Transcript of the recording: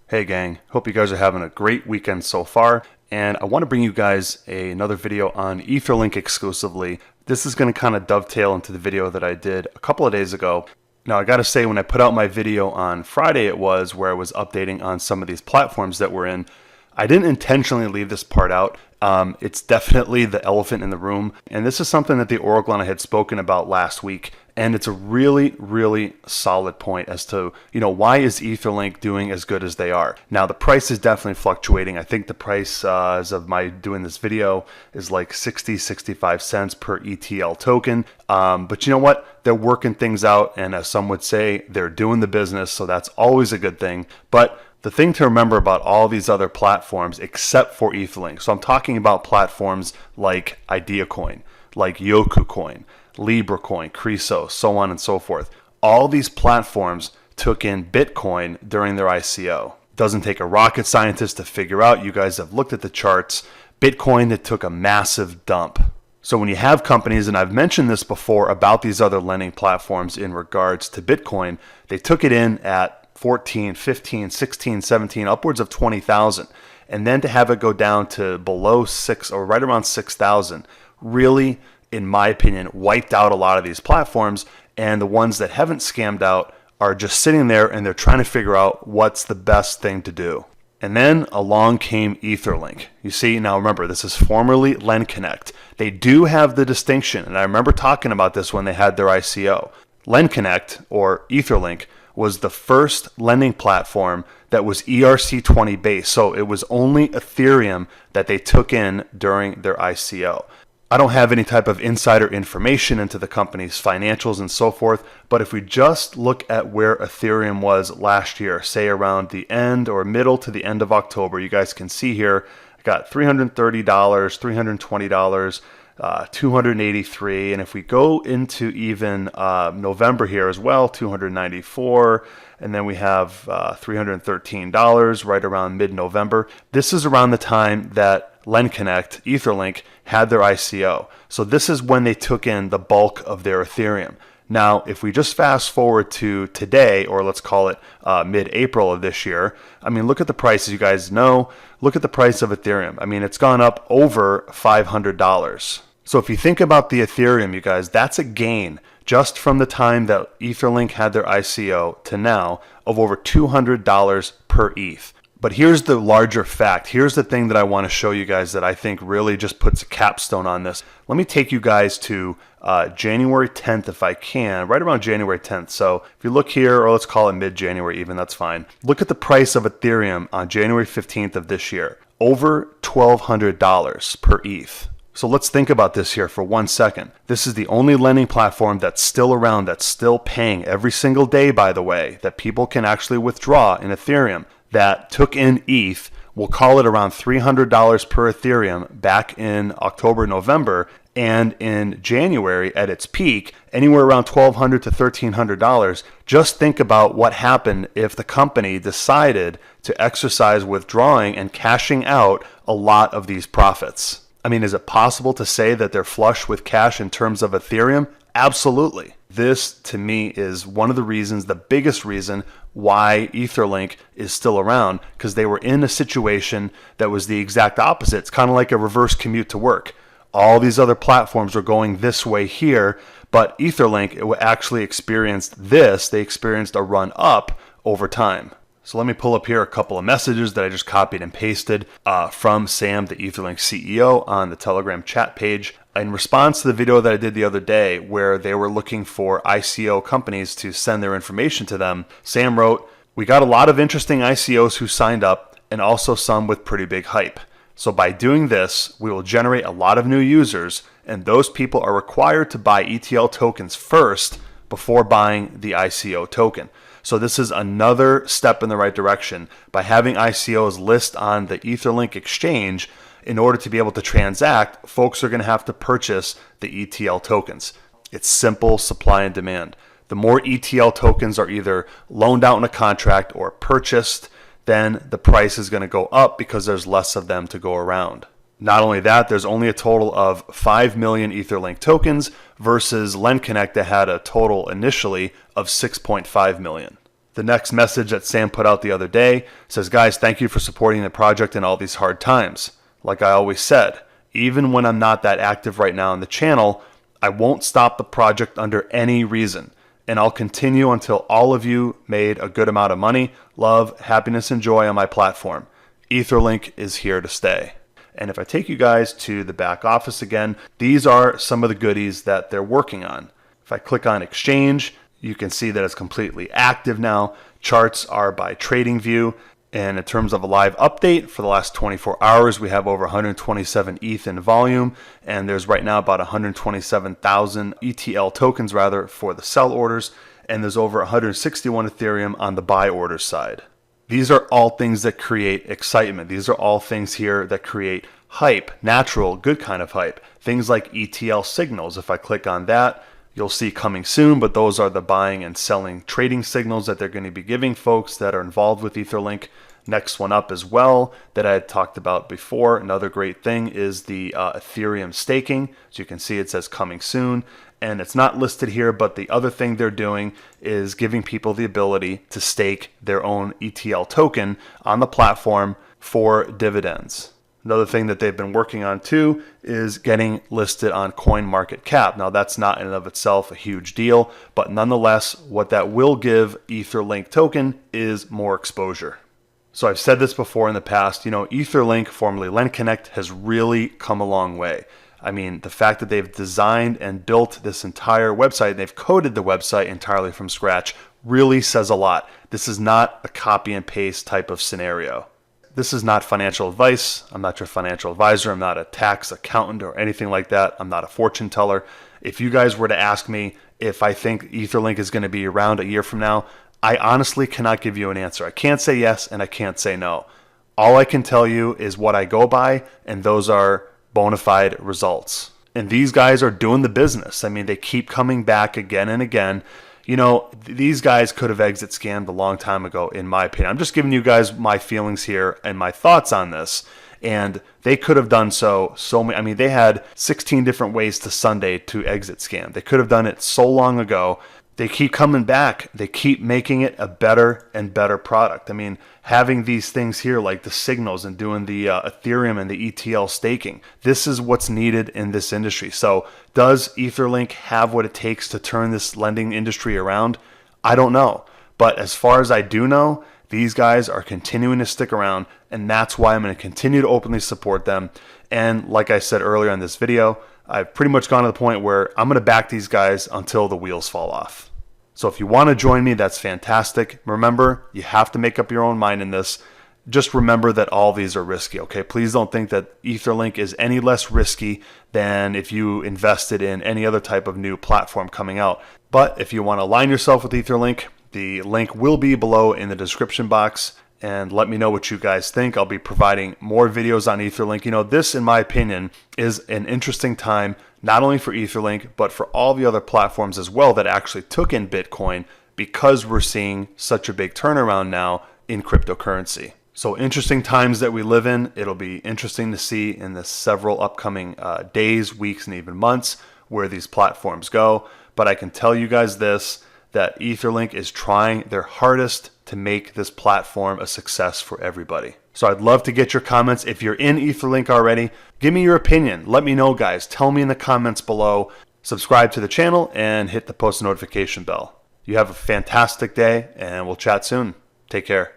Hey gang, hope you guys are having a great weekend so far, and I want to bring you guys another video on Etherlink exclusively. This is going to kind of dovetail into the video that I did a couple of days ago. Now I gotta say, when I put out my video on Friday, where I was updating on some of these platforms that we're in, I didn't intentionally leave this part out. It's definitely the elephant in the room, and this is something that the Oracle and I had spoken about last week, and it's a really, really solid point as to, why is Etherlink doing as good as they are? Now, the price is definitely fluctuating. I think the price, as of my doing this video, is like 65 cents per ETL token. But you know what? They're working things out, and as some would say, they're doing the business, so that's always a good thing. But the thing to remember about all these other platforms, except for Etherlink, so I'm talking about platforms like IdeaCoin, like YokuCoin, LibraCoin, Creso, so on and so forth. All these platforms took in Bitcoin during their ICO. Doesn't take a rocket scientist to figure out. You guys have looked at the charts. Bitcoin, it took a massive dump. So when you have companies, and I've mentioned this before about these other lending platforms in regards to Bitcoin, they took it in at 14, 15, 16, 17, upwards of 20,000. And then to have it go down to below 6 or right around 6,000 really, in my opinion, wiped out a lot of these platforms. And the ones that haven't scammed out are just sitting there and they're trying to figure out what's the best thing to do. And then along came Etherlink. You see, now remember, this is formerly LendConnect. They do have the distinction, and I remember talking about this when they had their ICO. LendConnect, or Etherlink, was the first lending platform that was ERC20 based. So it was only Ethereum that they took in during their ICO. I don't have any type of insider information into the company's financials and so forth, but if we just look at where Ethereum was last year, say around the end or middle to the end of October, you guys can see here, I got $330, $320, 283, and if we go into even November here as well, 294, and then we have $313 right around mid-November. This is around the time that LendConnect, Etherlink, had their ICO. So this is when they took in the bulk of their Ethereum. Now, if we just fast forward to today, or let's call it mid-April of this year, I mean, look at the price, as you guys know. Look at the price of Ethereum. I mean, it's gone up over $500. So if you think about the Ethereum, you guys, that's a gain just from the time that Etherlink had their ICO to now of over $200 per ETH. But here's the larger fact. Here's the thing that I want to show you guys that I think really just puts a capstone on this. Let me take you guys to January 10th if I can, right around January 10th. So if you look here, or let's call it mid-January even, that's fine. Look at the price of Ethereum on January 15th of this year. Over $1,200 per ETH. So let's think about this here for 1 second. This is the only lending platform that's still around, that's still paying every single day, by the way, that people can actually withdraw in Ethereum, that took in ETH. We'll call it around $300 per Ethereum back in October, November, and in January at its peak, anywhere around $1,200 to $1,300. Just think about what happened if the company decided to exercise withdrawing and cashing out a lot of these profits. I mean, is it possible to say that they're flush with cash in terms of Ethereum? Absolutely. This, to me, is one of the reasons, the biggest reason why Etherlink is still around, because they were in a situation that was the exact opposite. It's kind of like a reverse commute to work. All these other platforms are going this way here, but Etherlink actually experienced this. They experienced a run up over time. So let me pull up here a couple of messages that I just copied and pasted from Sam, the Etherlink CEO, on the Telegram chat page. In response to the video that I did the other day where they were looking for ICO companies to send their information to them, Sam wrote, "We got a lot of interesting ICOs who signed up and also some with pretty big hype. So by doing this, we will generate a lot of new users, and those people are required to buy ETL tokens first before buying the ICO token." So this is another step in the right direction. By having ICOs list on the Etherlink exchange, in order to be able to transact, folks are going to have to purchase the ETL tokens. It's simple supply and demand. The more ETL tokens are either loaned out in a contract or purchased, then the price is going to go up because there's less of them to go around. Not only that, there's only a total of 5 million Etherlink tokens versus LendConnect that had a total initially of 6.5 million. The next message that Sam put out the other day says, guys, thank you for supporting the project in all these hard times. Like I always said, even when I'm not that active right now on the channel, I won't stop the project under any reason. And I'll continue until all of you made a good amount of money, love, happiness, and joy on my platform. Etherlink is here to stay. And if I take you guys to the back office again, these are some of the goodies that they're working on. If I click on Exchange, you can see that it's completely active now. Charts are by TradingView. And in terms of a live update, for the last 24 hours, we have over 127 ETH in volume. And there's right now about 127,000 ETL tokens for the sell orders. And there's over 161 Ethereum on the buy order side. These are all things that create excitement. These are all things here that create hype, natural, good kind of hype. Things like ETL signals. If I click on that, you'll see coming soon, but those are the buying and selling trading signals that they're going to be giving folks that are involved with Etherlink. Next one up as well that I had talked about before, another great thing is the Ethereum staking. As you can see, it says coming soon, and it's not listed here, but the other thing they're doing is giving people the ability to stake their own ETL token on the platform for dividends. Another thing that they've been working on too is getting listed on CoinMarketCap. Now that's not in and of itself a huge deal, but nonetheless, what that will give Etherlink token is more exposure. So I've said this before in the past, Etherlink, formerly LendConnect, has really come a long way. I mean, the fact that they've designed and built this entire website, and they've coded the website entirely from scratch, really says a lot. This is not a copy and paste type of scenario. This is not financial advice. I'm not your financial advisor. I'm not a tax accountant or anything like that. I'm not a fortune teller. If you guys were to ask me if I think Etherlink is going to be around a year from now, I honestly cannot give you an answer. I can't say yes and I can't say no. All I can tell you is what I go by, and those are bona fide results. And these guys are doing the business. I mean, they keep coming back again and again. These guys could have exit scammed a long time ago, in my opinion. I'm just giving you guys my feelings here and my thoughts on this. And they could have done so many. I mean, they had 16 different ways to Sunday to exit scam. They could have done it so long ago. They keep coming back. They keep making it a better and better product. I mean, having these things here like the signals and doing the Ethereum and the ETL staking, this is what's needed in this industry. So does Etherlink have what it takes to turn this lending industry around? I don't know. But as far as I do know, these guys are continuing to stick around, and that's why I'm going to continue to openly support them. And like I said earlier in this video, I've pretty much gone to the point where I'm going to back these guys until the wheels fall off. So if you want to join me, that's fantastic. Remember, you have to make up your own mind in this. Just remember that all these are risky, okay? Please don't think that Etherlink is any less risky than if you invested in any other type of new platform coming out. But if you want to align yourself with Etherlink, the link will be below in the description box. And let me know what you guys think. I'll be providing more videos on Etherlink. This, in my opinion, is an interesting time, not only for Etherlink, but for all the other platforms as well that actually took in Bitcoin, because we're seeing such a big turnaround now in cryptocurrency. So interesting times that we live in. It'll be interesting to see in the several upcoming days, weeks, and even months where these platforms go. But I can tell you guys this, that Etherlink is trying their hardest to make this platform a success for everybody. So I'd love to get your comments. If you're in Etherlink already, give me your opinion. Let me know, guys. Tell me in the comments below. Subscribe to the channel and hit the post notification bell. You have a fantastic day, and we'll chat soon. Take care.